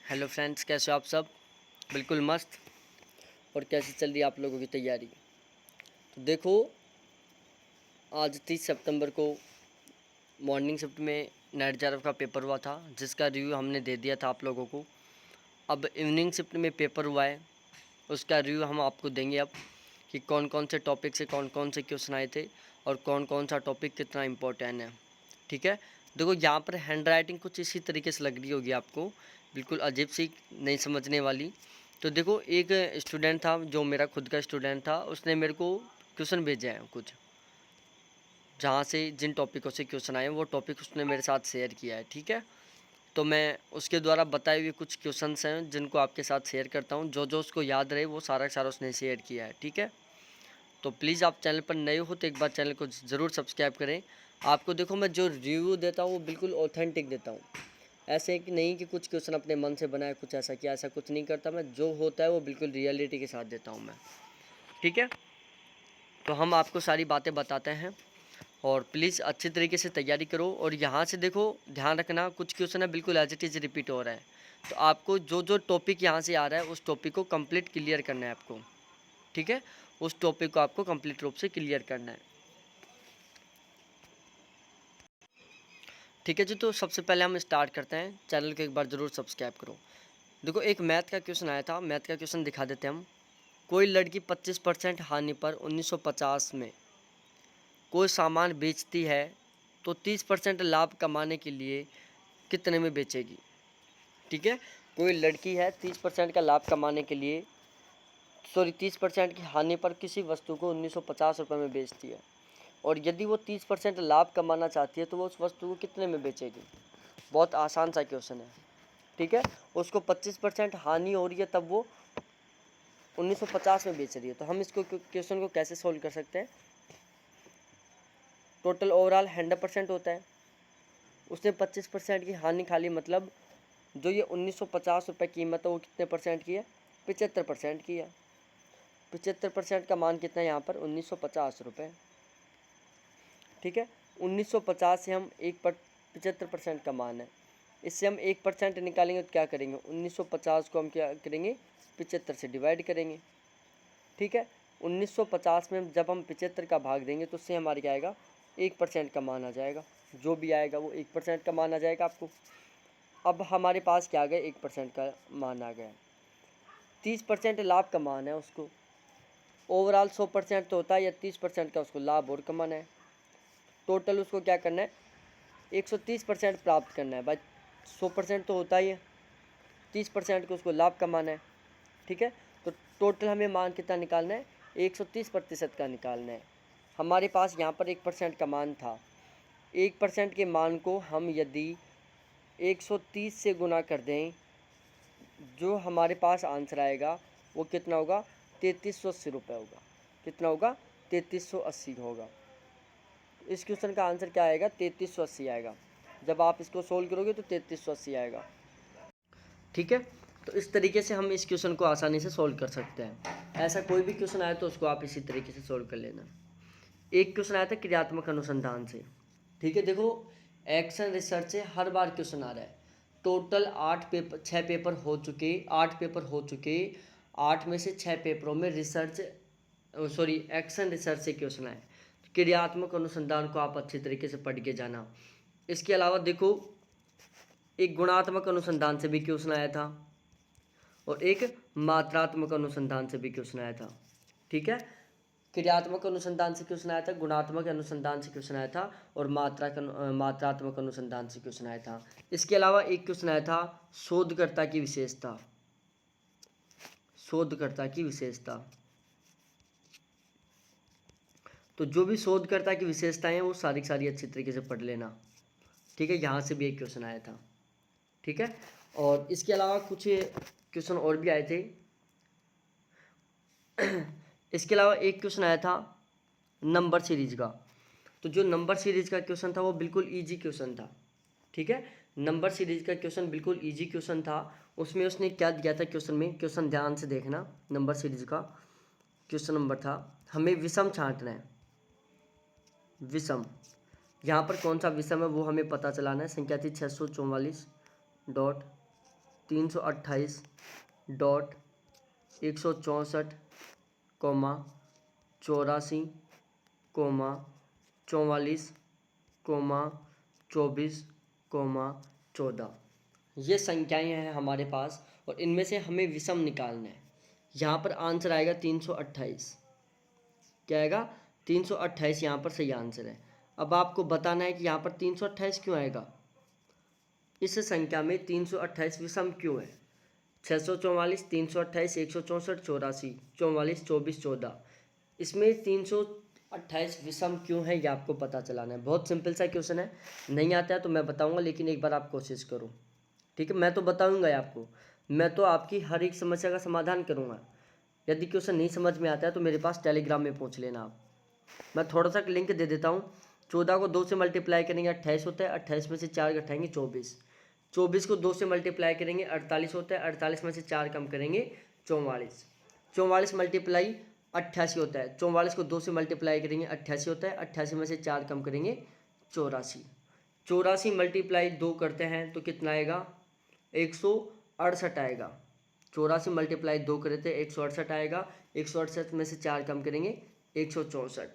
Hello friends, कैसे हो आप सब? बिल्कुल मस्त। और कैसी चल रही है आप लोगों की तैयारी? तो देखो, आज 30 सितंबर को मॉर्निंग शिफ्ट में नाइट जारफ का पेपर हुआ था, जिसका रिव्यू हमने दे दिया था आप लोगों को। अब इवनिंग शिफ्ट में पेपर हुआ है, उसका रिव्यू हम आपको देंगे अब, कि कौन कौन से टॉपिक से कौन कौन से क्वेश्चन आए थे और कौन कौन सा टॉपिक कितना इम्पोर्टेंट है। ठीक है, देखो यहाँ पर हैंड राइटिंग कुछ इसी तरीके से लग रही होगी आपको, बिल्कुल अजीब सी, नहीं समझने वाली। तो देखो, एक स्टूडेंट था जो मेरा खुद का स्टूडेंट था, उसने मेरे को क्वेश्चन भेजे हैं कुछ, जहाँ से जिन टॉपिकों से क्वेश्चन आए वो टॉपिक उसने मेरे साथ शेयर किया है। ठीक है, तो मैं उसके द्वारा बताए हुए कुछ क्वेश्चंस हैं जिनको आपके साथ शेयर करता हूँ। जो जो उसको याद रहे वो सारा सारा उसने शेयर किया है। ठीक है, तो प्लीज़ आप चैनल पर नए हो तो एक बार चैनल को ज़रूर सब्सक्राइब करें। आपको देखो, मैं जो रिव्यू देता हूँ वो बिल्कुल ऑथेंटिक देता हूँ, ऐसे कि नहीं कि कुछ क्वेश्चन अपने मन से बनाए, कुछ ऐसा किया, ऐसा कुछ नहीं करता मैं। जो होता है वो बिल्कुल रियलिटी के साथ देता हूँ मैं। ठीक है, तो हम आपको सारी बातें बताते हैं, और प्लीज़ अच्छी तरीके से तैयारी करो। और यहाँ से देखो, ध्यान रखना, कुछ क्वेश्चन है बिल्कुल एज इट इज़ रिपीट हो रहा है, तो आपको जो जो टॉपिक यहाँ से आ रहा है उस टॉपिक को कंप्लीट क्लियर करना है आपको। ठीक है, उस टॉपिक को आपको कंप्लीट रूप से क्लियर करना है। ठीक है जी, तो सबसे पहले हम स्टार्ट करते हैं। चैनल को एक बार ज़रूर सब्सक्राइब करो। देखो, एक मैथ का क्वेश्चन आया था, मैथ का क्वेश्चन दिखा देते हैं हम। कोई लड़की 25% हानि पर 1950 में कोई सामान बेचती है, तो 30% लाभ कमाने के लिए कितने में बेचेगी? ठीक है, कोई लड़की है 30% का लाभ कमाने के लिए, 30% की हानि पर किसी वस्तु को 1950 रुपये में बेचती है, और यदि वो 30% लाभ कमाना चाहती है तो वो उस वस्तु को कितने में बेचेगी? बहुत आसान सा क्वेश्चन है। ठीक है, उसको 25% हानि हो रही है, तब वो 1950 में बेच रही है। तो हम इसको क्वेश्चन को कैसे सोल्व कर सकते हैं? टोटल ओवरऑल 100% होता है, उसने 25% की हानि खा ली, मतलब जो ये 1950 रुपये कीमत है वो कितने परसेंट की है? 75% की है। 75% का मान कितना है यहाँ पर? 1950 रुपये। ठीक है, 1950 से हम 75% का मान है, इससे हम 1% निकालेंगे तो क्या करेंगे? 1950 को हम क्या करेंगे? 75 से डिवाइड करेंगे। ठीक है, 1950 में जब हम 75 का भाग देंगे तो उससे हमारे क्या आएगा? 1% का मान आ जाएगा। जो भी आएगा वो 1% का मान आ जाएगा आपको। अब हमारे पास क्या आ गया? 1% का मान आ गया। 30% लाभ का मान है उसको। ओवरऑल 100% तो होता है, या 30% का उसको लाभ और कमाना है। टोटल उसको क्या करना है? 130% प्राप्त करना है भाई। 100% तो होता ही है, 30% को उसको लाभ कमाना है। ठीक है, तो टोटल हमें मान कितना निकालना है? 130% का निकालना है। हमारे पास यहाँ पर 1% का मान था। 1% के मान को हम यदि 130 से गुना कर दें, जो हमारे पास आंसर आएगा वो कितना होगा? 3380 रुपये होगा। कितना होगा? 3380 होगा। इस क्वेश्चन का आंसर क्या आएगा? 3380 आएगा। जब आप इसको सोल्व करोगे तो 3380 आएगा। ठीक है, तो इस तरीके से हम इस क्वेश्चन को आसानी से सोल्व कर सकते हैं। ऐसा कोई भी क्वेश्चन आए तो उसको आप इसी तरीके से सोल्व कर लेना। एक क्वेश्चन आया था क्रियात्मक अनुसंधान से। ठीक है, देखो, एक्शन रिसर्च से हर बार क्वेश्चन आ रहा है। टोटल 6 पेपर हो चुके, 8 पेपर हो चुके। 8 में से 6 पेपरों में एक्शन रिसर्च से क्वेश्चन आए। क्रियात्मक अनुसंधान को आप अच्छी तरीके से पढ़ के जाना। इसके अलावा देखो, एक गुणात्मक अनुसंधान से भी क्वेश्चन आया था, और एक मात्रात्मक अनुसंधान से भी क्वेश्चन आया था। ठीक है, क्रियात्मक अनुसंधान से क्वेश्चन आया था, गुणात्मक अनुसंधान से क्वेश्चन आया था, और मात्रात्मक अनुसंधान से क्वेश्चन आया था। इसके अलावा एक क्वेश्चन आया था शोधकर्ता की विशेषता। शोधकर्ता की विशेषता, तो जो भी शोधकर्ता की विशेषताएं हैं वो सारी की सारी अच्छी तरीके से पढ़ लेना। ठीक है, यहाँ से भी एक क्वेश्चन आया था। ठीक है, और इसके अलावा कुछ क्वेश्चन और भी आए थे। इसके अलावा एक क्वेश्चन आया था नंबर सीरीज का। तो जो नंबर सीरीज का क्वेश्चन था वो बिल्कुल इजी क्वेश्चन था। ठीक है, नंबर सीरीज का क्वेश्चन बिल्कुल इजी क्वेश्चन था। उसमें उसने क्या दिया था क्वेश्चन में? क्वेश्चन ध्यान से देखना। नंबर सीरीज का क्वेश्चन नंबर था, हमें विषम छांटना है। विषम, यहाँ पर कौन सा विषम है वो हमें पता चलाना है। संख्या थी 644 डॉट 328.164,44,24,14 ये संख्याएं हैं हमारे पास और इनमें से हमें विषम निकालना है। यहाँ पर आंसर आएगा 328। क्या आएगा? 328 यहाँ पर सही आंसर है। अब आपको बताना है कि यहाँ पर 328 क्यों आएगा, इस संख्या में 328 विषम क्यों है। 644, 328, 164, 84, 44, 24, 14, इसमें 328 विषम क्यों है ये आपको पता चलाना है। बहुत सिंपल सा क्वेश्चन है, नहीं आता है तो मैं बताऊंगा, लेकिन एक बार आप कोशिश करो। ठीक है, मैं तो बताऊंगा ही आपको, मैं तो आपकी हर एक समस्या का समाधान करूंगा। यदि क्वेश्चन नहीं समझ में आता है तो मेरे पास टेलीग्राम में पूछ लेना आप। मैं थोड़ा सा लिंक दे देता हूँ। 14 को 2 से मल्टीप्लाई करेंगे 28 होता है, 28 में से 4 घटाएंगे 24, 24 को 2 से मल्टीप्लाई करेंगे 48 होता है, 48 में से 4 कम करेंगे 44, 44 मल्टीप्लाई 88 होता है, 44 को 2 से मल्टीप्लाई करेंगे 88 होता है, 88 में से 4 कम करेंगे 84, 84 मल्टीप्लाई 2 करते हैं तो कितना आएगा, 168 आएगा। 84 मल्टीप्लाई 2 करे थे 168 आएगा, 168 में से 4 कम करेंगे 164,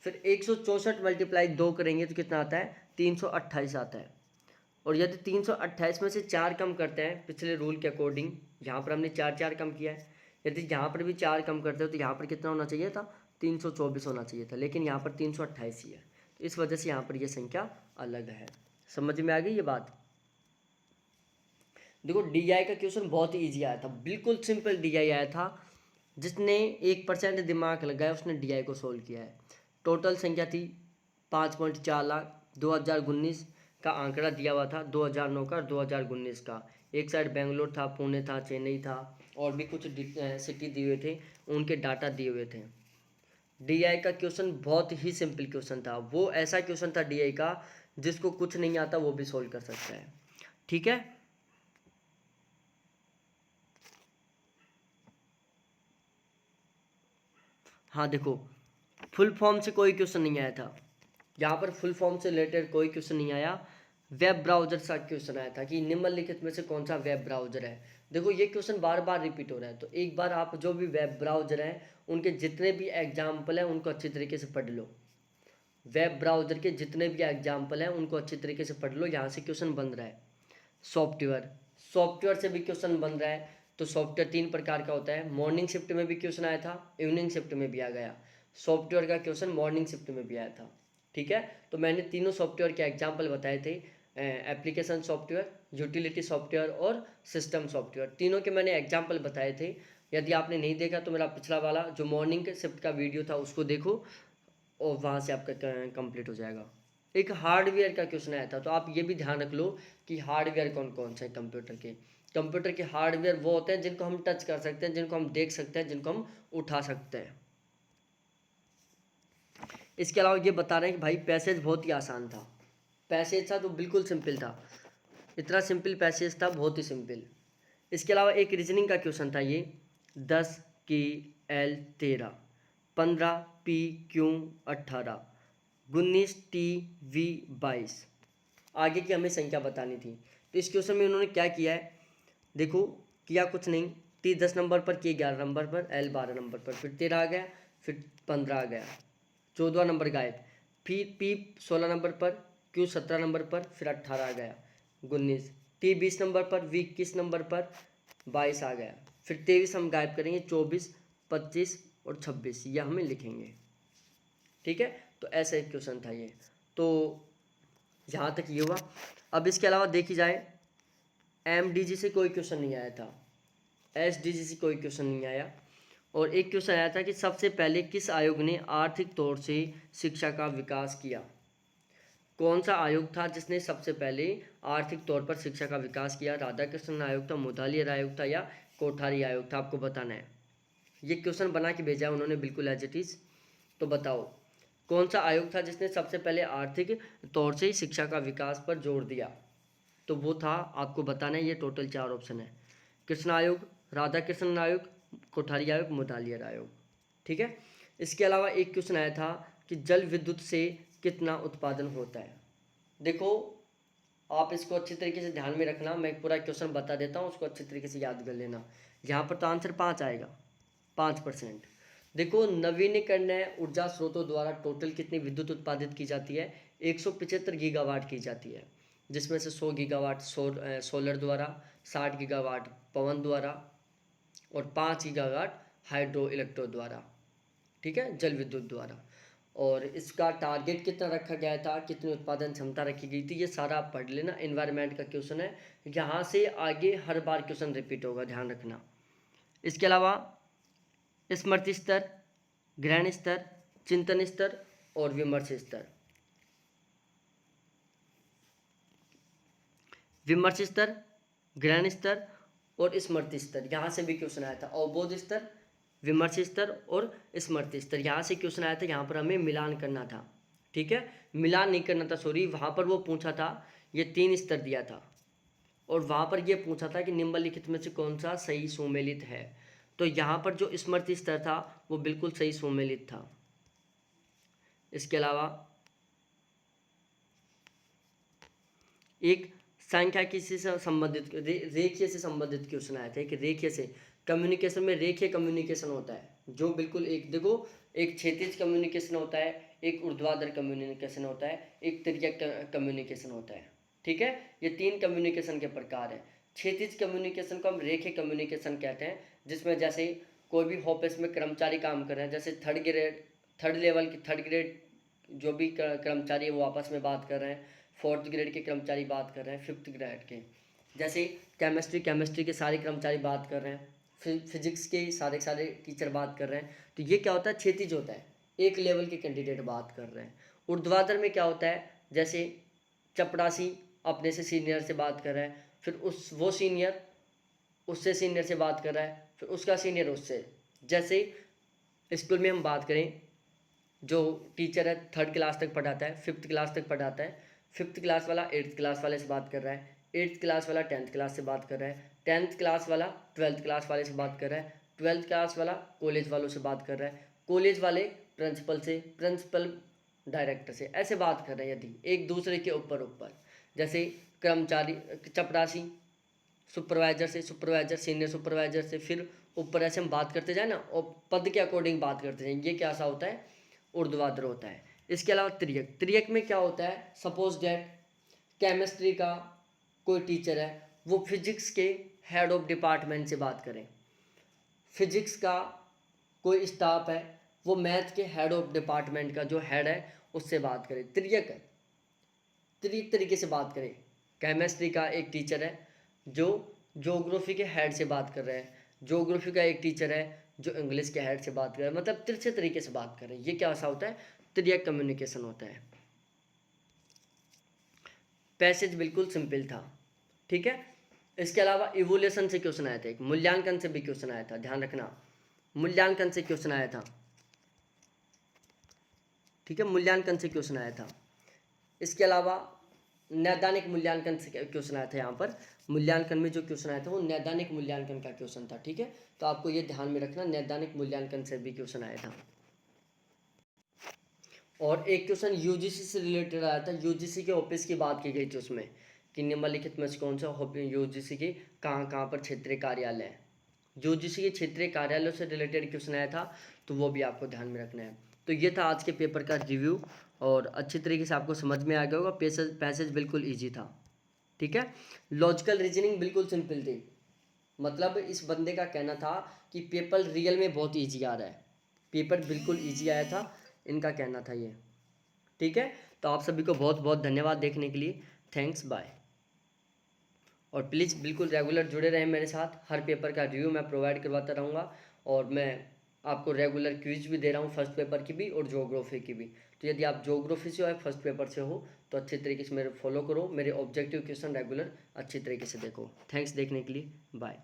फिर 164 मल्टीप्लाई 2 करेंगे तो कितना आता है, 328 आता है। और यदि 328 में से 4 कम करते हैं पिछले रूल के अकॉर्डिंग, यहाँ पर हमने 4 कम किया है, यदि यहाँ पर भी 4 कम करते हो तो यहाँ पर कितना होना चाहिए था, 324 होना चाहिए था, लेकिन यहाँ पर 328 ही है, तो इस वजह से यहाँ पर यह संख्या अलग है। समझ में आ गई ये बात। देखो DI का क्वेश्चन बहुत ही ईजी आया था, बिल्कुल सिंपल DI आया था। जिसने 1% दिमाग लगाया उसने DI को सोल्व किया है। टोटल संख्या थी 5.4 लाख। 2019 का आंकड़ा दिया हुआ था, 2009 का, 2019 का। एक साइड बेंगलोर था, पुणे था, चेन्नई था, और भी कुछ सिटी दिए हुए थे, उनके डाटा दिए हुए थे। DI का क्वेश्चन बहुत ही सिंपल क्वेश्चन था, वो ऐसा क्वेश्चन था DI का जिसको कुछ नहीं आता वो भी सोल्व कर सकता है। ठीक है, हाँ देखो फुल फॉर्म से कोई क्वेश्चन नहीं आया था, यहाँ पर फुल फॉर्म से रिलेटेड कोई क्वेश्चन नहीं आया। वेब ब्राउजर सा क्वेश्चन आया था कि निम्नलिखित में से कौन सा वेब ब्राउजर है। देखो ये क्वेश्चन बार बार रिपीट हो रहा है, तो एक बार आप जो भी वेब ब्राउजर हैं उनके जितने भी एग्जाम्पल हैं उनको अच्छी तरीके से पढ़ लो। वेब ब्राउजर के जितने भी एग्जाम्पल हैं उनको अच्छी तरीके से पढ़ लो, यहाँ से क्वेश्चन बन रहा है। सॉफ्टवेयर से भी क्वेश्चन बन रहा है। तो सॉफ्टवेयर 3 प्रकार का होता है, मॉर्निंग शिफ्ट में भी क्वेश्चन आया था, इवनिंग शिफ्ट में भी आ गया। सॉफ्टवेयर का क्वेश्चन मॉर्निंग शिफ्ट में भी आया था। ठीक है, तो मैंने तीनों सॉफ्टवेयर के एग्जाम्पल बताए थे, एप्लीकेशन सॉफ्टवेयर, यूटिलिटी सॉफ्टवेयर और सिस्टम सॉफ्टवेयर, तीनों के मैंने एग्जाम्पल बताए थे। यदि आपने नहीं देखा तो मेरा पिछला वाला जो मॉर्निंग शिफ्ट का वीडियो था उसको देखो और वहाँ से आपका कंप्लीट हो जाएगा। एक हार्डवेयर का क्वेश्चन आया था, तो आप ये भी ध्यान रख लो कि हार्डवेयर कौन कौन से हैं कंप्यूटर के हार्डवेयर वो होते हैं जिनको हम टच कर सकते हैं, जिनको हम देख सकते हैं, जिनको हम उठा सकते हैं। इसके अलावा ये बता रहे हैं कि भाई पैसेज बहुत ही आसान था। पैसेज था तो बिल्कुल सिंपल था, इतना सिंपल पैसेज था, बहुत ही सिंपल। इसके अलावा एक रीजनिंग का क्वेश्चन था ये, 10 की L 13, 15 P Q 18, 19 T V 22, आगे की हमें संख्या बतानी थी। तो इस क्वेश्चन में उन्होंने क्या किया है, देखो किया कुछ नहीं, T 10 नंबर पर, K 11 नंबर पर, L 12 नंबर पर, फिर 13 आ गया, फिर 15 आ गया, 14 नंबर गायब, फिर P 16 नंबर पर, Q 17 नंबर पर, फिर 18 आ गया, 19, T 20 नंबर पर, V 21 नंबर पर, 22 आ गया, फिर 23 हम गायब करेंगे, 24, 25 और 26 यह हमें लिखेंगे। ठीक है, तो ऐसा एक क्वेश्चन था ये। तो यहाँ तक ये हुआ। अब इसके अलावा देखी जाए MDG से कोई क्वेश्चन नहीं आया था, SDG से कोई क्वेश्चन नहीं आया, और एक क्वेश्चन आया था कि सबसे पहले किस आयोग ने आर्थिक तौर से शिक्षा का विकास किया। कौन सा आयोग था जिसने सबसे पहले आर्थिक तौर पर शिक्षा का विकास किया, राधाकृष्णन आयोग था, मुदालियर आयोग था, या कोठारी आयोग था, आपको बताना है। ये क्वेश्चन बना के भेजा है उन्होंने बिल्कुल एज इट इज़। तो बताओ कौन सा आयोग था जिसने सबसे पहले आर्थिक तौर से शिक्षा का विकास पर जोर दिया। तो वो था, आपको बताना है, ये टोटल 4 ऑप्शन है, कृष्ण आयोग, राधा कृष्णन आयोग, कोठारी आयोग, मुदालियर आयोग। ठीक है, इसके अलावा एक क्वेश्चन आया था कि जल विद्युत से कितना उत्पादन होता है। देखो आप इसको अच्छी तरीके से ध्यान में रखना, मैं पूरा क्वेश्चन बता देता हूँ, उसको अच्छी तरीके से याद कर लेना। यहाँ पर तो आंसर 5 आएगा, 5%। देखो, नवीनीकरणीय ऊर्जा स्रोतों द्वारा टोटल कितनी विद्युत उत्पादित की जाती है? 175 गीगावाट की जाती है, जिसमें से 100 गीगावाट सोलर द्वारा, 60 गीगावाट पवन द्वारा और 5 गीगावाट हाइड्रो इलेक्ट्रो द्वारा, ठीक है, जल विद्युत द्वारा। और इसका टारगेट कितना रखा गया था, कितनी उत्पादन क्षमता रखी गई थी, ये सारा आप पढ़ लेना। एनवायरनमेंट का क्वेश्चन है, यहाँ से आगे हर बार क्वेश्चन रिपीट होगा, ध्यान रखना। इसके अलावा स्मृति स्तर, ग्रहण स्तर, चिंतन स्तर और विमर्श स्तर। विमर्श स्तर, ग्रहण स्तर और स्मृति स्तर, यहाँ से भी क्वेश्चन आया था। अवबोध स्तर, विमर्श स्तर और स्मृति स्तर, यहाँ से क्वेश्चन आया था। यहाँ पर हमें मिलान करना था, ठीक है, मिलान नहीं करना था, सॉरी, वहाँ पर वो पूछा था, ये 3 स्तर दिया था और वहाँ पर ये पूछा था कि निम्नलिखित में से कौन सा सही सुमेलित है। तो यहाँ पर जो स्मृति स्तर था वो बिल्कुल सही सुमेलित था। इसके अलावा एक सांख्यिकी से संबंधित, रेखीय से संबंधित क्वेश्चन आया था। एक रेखीय से, कम्युनिकेशन में रेखीय कम्युनिकेशन होता है, जो बिल्कुल एक, देखो, एक क्षैतिज कम्युनिकेशन होता है, एक ऊर्ध्वाधर कम्युनिकेशन होता है, एक तिर्यक कम्युनिकेशन होता है, ठीक है। ये 3 कम्युनिकेशन के प्रकार है। क्षैतिज कम्युनिकेशन को हम रेखीय कम्युनिकेशन कहते हैं, जिसमें जैसे कोई भी ऑफिस में कर्मचारी काम कर रहे हैं, जैसे थर्ड लेवल की, थर्ड ग्रेड जो भी कर्मचारी है वो आपस में बात कर रहे हैं, 4th ग्रेड के कर्मचारी बात कर रहे हैं, 5th ग्रेड के, जैसे केमिस्ट्री के सारे कर्मचारी बात कर रहे हैं, फिजिक्स के सारे टीचर बात कर रहे हैं। तो ये क्या होता है, क्षैतिज होता है, एक लेवल के कैंडिडेट बात कर रहे हैं। ऊर्ध्वाधर में क्या होता है, जैसे चपरासी अपने से सीनियर से बात कर रहा है, फिर वो सीनियर उससे सीनियर से बात कर रहा है, फिर उसका सीनियर उससे। जैसे स्कूल में हम बात करें, जो टीचर है 3rd क्लास तक पढ़ाता है, 5th क्लास तक पढ़ाता है, 5th क्लास वाला 8th क्लास वाले से बात कर रहा है, 8th क्लास वाला 10th क्लास से बात कर रहा है, 10th क्लास वाला 12th क्लास वाले से बात कर रहा है, 12th क्लास वाला कॉलेज वालों से बात कर रहा है, कॉलेज वाले प्रिंसिपल से, प्रिंसिपल डायरेक्टर से, ऐसे बात कर रहे हैं। यदि एक दूसरे के ऊपर जैसे कर्मचारी, चपरासी सुपरवाइजर से, सुपरवाइजर सीनियर सुपरवाइजर से, फिर ऊपर ऐसे हम बात करते जाए ना, और पद के अकॉर्डिंग बात करते जाए, ये क्या सा होता है, ऊर्ध्वाधर होता है। इसके अलावा त्रियक में क्या होता है, सपोज दैट केमिस्ट्री का कोई टीचर है, वो फिजिक्स के हेड ऑफ डिपार्टमेंट से बात करें, फिजिक्स का कोई स्टाफ है, वो मैथ के हेड ऑफ डिपार्टमेंट का जो हेड है उससे बात करें, त्रियक है। तरीके से बात करें, केमिस्ट्री का एक टीचर है जो ज्योग्राफी के हेड से बात कर रहे हैं, ज्योग्राफी का एक टीचर है जो इंग्लिश के हेड से बात कर रहे हैं, मतलब तिरछे तरीके से बात कर रहे हैं। ये क्या सा होता है, त्रियक कम्युनिकेशन होता है। पैसेज बिल्कुल सिंपल था, ठीक है। इसके अलावा इवोल्यूशन से क्वेश्चन आया था, एक मूल्यांकन से भी क्वेश्चन आया था, ध्यान रखना, मूल्यांकन से क्वेश्चन आया था, ठीक है, मूल्यांकन से क्वेश्चन आया था। इसके अलावा नैदानिक मूल्यांकन से क्वेश्चन आया था। यहाँ पर मूल्यांकन में जो क्वेश्चन आया था वो नैदानिक मूल्यांकन का क्वेश्चन था, ठीक है। तो आपको ये ध्यान में रखना, नैदानिक मूल्यांकन से भी क्वेश्चन आया था। और एक क्वेश्चन यूजीसी से रिलेटेड आया था, यूजीसी के ऑफिस की बात की गई थी उसमें, कि निम्नलिखित में से कौन सा यूजीसी के कहाँ पर क्षेत्रीय कार्यालय है। यूजीसी के क्षेत्रीय कार्यालयों से रिलेटेड क्वेश्चन आया था, तो वो भी आपको ध्यान में रखना है। तो ये था आज के पेपर का रिव्यू, और अच्छी तरीके से आपको समझ में आ गया होगा। पैसेज बिल्कुल ईजी था, ठीक है। लॉजिकल रीजनिंग बिल्कुल सिंपल थी, मतलब इस बंदे का कहना था कि पेपर रियल में बहुत ईजी आ रहा है, पेपर बिल्कुल ईजी आया था, इनका कहना था ये, ठीक है। तो आप सभी को बहुत बहुत धन्यवाद देखने के लिए, थैंक्स, बाय। और प्लीज़ बिल्कुल रेगुलर जुड़े रहें मेरे साथ, हर पेपर का रिव्यू मैं प्रोवाइड करवाता रहूँगा, और मैं आपको रेगुलर क्विज भी दे रहा हूँ, फर्स्ट पेपर की भी और ज्योग्राफी की भी। तो यदि आप ज्योग्राफी से हो या फर्स्ट पेपर से हो तो अच्छे तरीके से मेरे फॉलो करो, मेरे ऑब्जेक्टिव क्वेश्चन रेगुलर अच्छी तरीके से देखो। थैंक्स देखने के लिए, बाय।